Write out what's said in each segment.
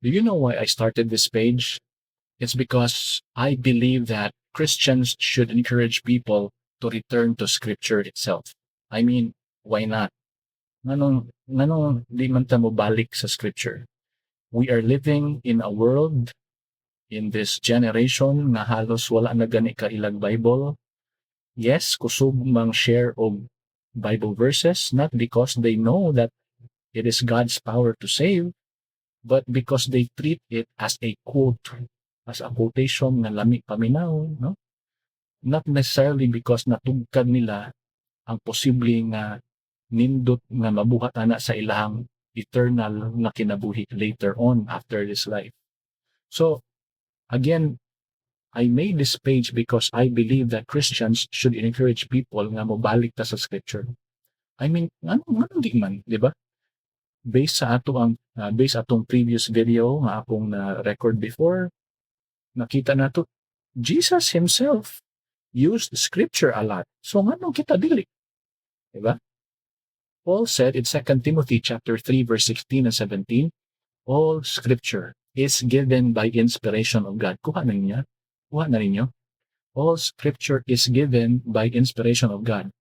Do you know why I started this page? It's because I believe that Christians should encourage people to return to Scripture itself. I mean, why not? Nganong di man ta mo balik sa Scripture? We are living in a world, in this generation na halos wala na gani ka ilang Bible. Yes, kusog mang share of Bible verses, not because they know that it is God's power to save, but because they treat it as a quote, as a quotation na lami paminaw, no? Not necessarily because natugkad nila ang posibleng nindot nga mabuhat ana sa ilang eternal na kinabuhi later on after this life. So, again, I made this page because I believe that Christians should encourage people nga mobalik ta sa Scripture. I mean, ano di man, di ba? Based atong previous video nga akong na-record before, nakita nato Jesus himself used Scripture a lot. So nganong kita dili? Di ba? Paul said in 2 Timothy chapter 3 verse 16 and 17, all Scripture is given by inspiration of God. Kuha na ninyo. All Scripture is given by inspiration of God.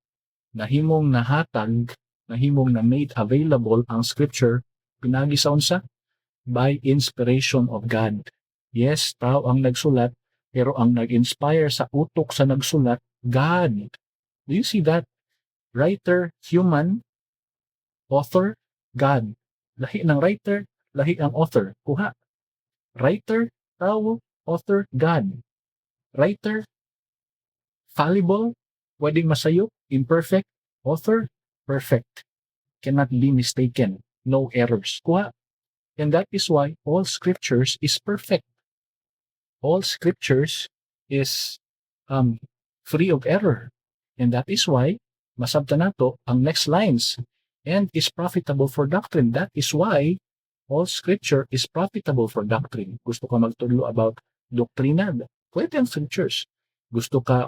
Nahimong nahatag, nahimong na made available ang Scripture, pinagi sa unsa? By inspiration of God. Yes, tao ang nagsulat, pero ang nag-inspire sa utok sa nagsulat, God. Do you see that? Writer, human. Author, God. Lahi ng writer, lahi ang author. Kuha. Writer, tao, author, God. Writer, fallible, pwedeng masayo, imperfect. Author, perfect. Cannot be mistaken. No errors. Kuha. And that is why all scriptures is perfect. All scriptures is free of error. And that is why, masabta nato ang next lines, and is profitable for doctrine. That is why all scripture is profitable for doctrine. Gusto ka magtudlo about doktrina? Pwede ang scriptures. Gusto ka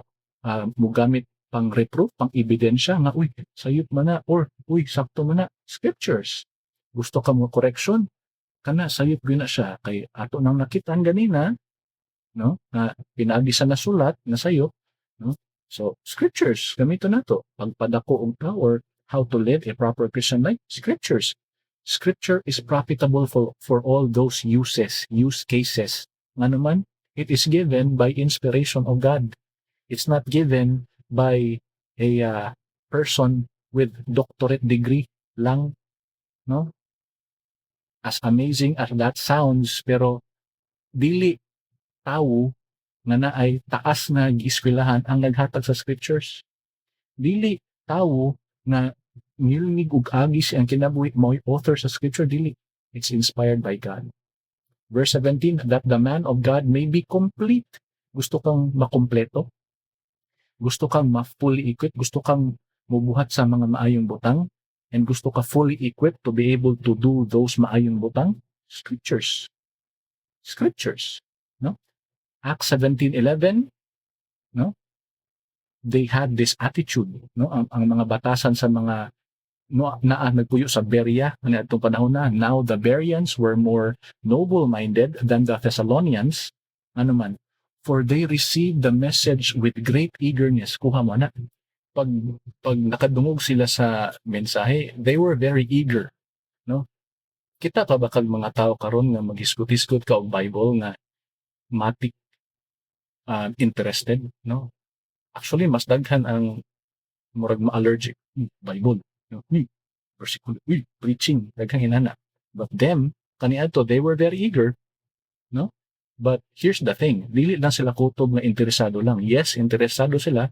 mugamit pang reproof, pang ebidensya nga, uy, sayop man na, or, uy, sakto man na, scriptures. Gusto ka mo correction? Kana, sayop yun na siya. Kay ato nang nakitaan ganina, no, na pinagi sa nasulat na sayop, no? So, scriptures, gamito na to. Pagpadako og power, how to live a proper Christian life, scriptures. Scripture is profitable for all those use cases. Nga naman, it is given by inspiration of God. It's not given by a person with doctorate degree lang, no? As amazing as that sounds, pero dili tao nga naay taas na gieskwelahan ang naghatag sa scriptures. Dili tao na nilnig ug agis ang kinabuhi mo'y author sa scripture, dili. It's inspired by God. Verse 17, that the man of God may be complete. Gusto kang makompleto? Gusto kang ma-fully equipped? Gusto kang mubuhat sa mga maayong butang? And gusto ka fully equipped to be able to do those maayong butang? Scriptures. Scriptures. No? Acts 17:11, no? They had this attitude, no? Ang mga batasan sa mga nagpuyo sa Berea na itong panahon na. Now the Bereans were more noble-minded than the Thessalonians. Ano man? For they received the message with great eagerness. Kuha mo na. Pag nakadungog sila sa mensahe, they were very eager, no? Kita pa ba kag mga tao karon nga maghisgot-hisgot ka og Bible nga matik interested, no? Actually, mas daghan ang murag ma-allergic. Bible, no? Versikulo, preaching, daghang hinana. But them, kaniadto, they were very eager, no? But here's the thing, dili lang sila kutob nga interesado lang. Yes, interesado sila,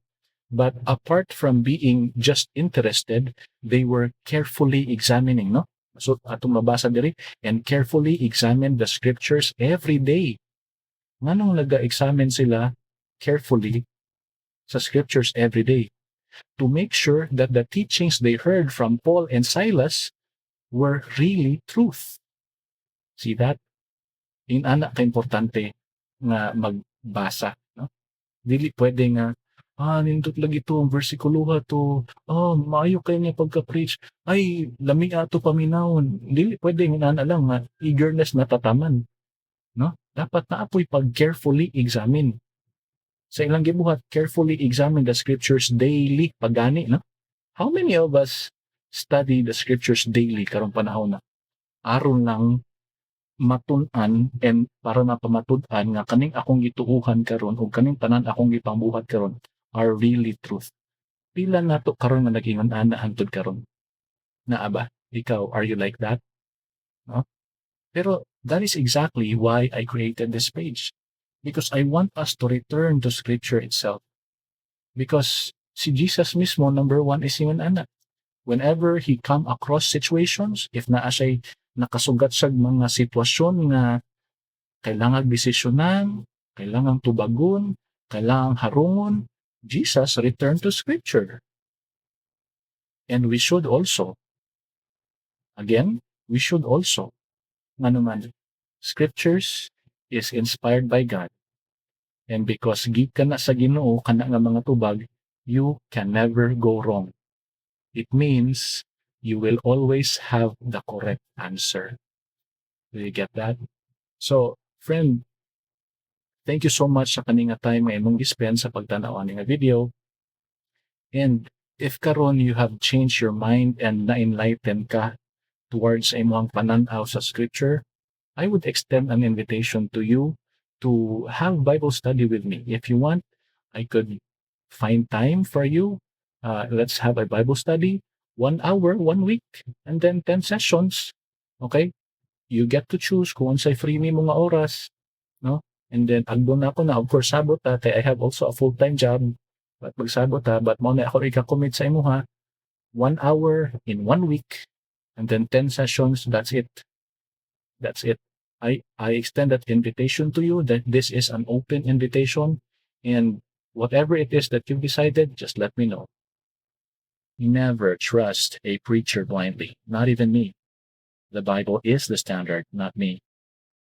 but apart from being just interested, they were carefully examining, no? So, atong mabasa diri, and carefully examine the scriptures every day. Nganong nag-examine sila carefully sa scriptures every day? To make sure that the teachings they heard from Paul and Silas were really truth. See that? Inana ka-importante nga magbasa, no? Dili pwede nga, nindot lagi ito, ang versikulo to, maayo kayo niya pagka-preach, ay, lami ato paminawon. Dili pwede nga inana lang nga, eagerness natataman. dapat naapoy pag carefully examine. Sa ilang gibuhat, carefully examine the scriptures daily pagani, no? How many of us study the scriptures daily karong panahon na? Aron lang matun-an and para na pamatud-an nga kaning akong gituuhan karon o kaning tanan akong gipambuhat karon are really truth. Pila nato karon nga nag-ingon ana hangtod karon? Naa ba? Ikaw, are you like that? No? Pero that is exactly why I created this page. Because I want us to return to Scripture itself. Because si Jesus mismo, number one, is ingon ana. Whenever he come across situations, if naa siya'y nakasugat sa mga sitwasyon nga kailangang desisyonan, kailangang tubagon, kailangang harungon, Jesus returned to Scripture. And we should also, we should also, nga naman, Scriptures is inspired by God. And because gikan na sa Ginoo kana nga mga tubag, you can never go wrong. It means you will always have the correct answer. Do you get that? So, friend, thank you so much sa kaninga time nga imong gispend sa pagtanaw ani nga video. And if karon you have changed your mind and na-enlighten ka towards imong pananaw sa scripture, I would extend an invitation to you to have Bible study with me. If you want, I could find time for you. Let's have a Bible study, 1 hour, 1 week, and then 10 sessions. Okay? You get to choose kung unsay free ni mga oras, no? And then agdo na ako na, of course, sabot ta, I have also a full-time job. But magsabot ta, but mo na ako ika-commit sa imo ha. 1 hour in 1 week, and then 10 sessions, that's it. That's it. I extend that invitation to you, that this is an open invitation, and whatever it is that you've decided, just let me know. Never trust a preacher blindly, not even me. The Bible is the standard, not me.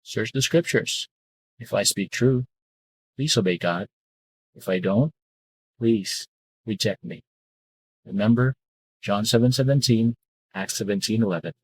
Search the scriptures. If I speak true, please obey God. If I don't, please reject me. Remember John 7:17, Acts 17:11.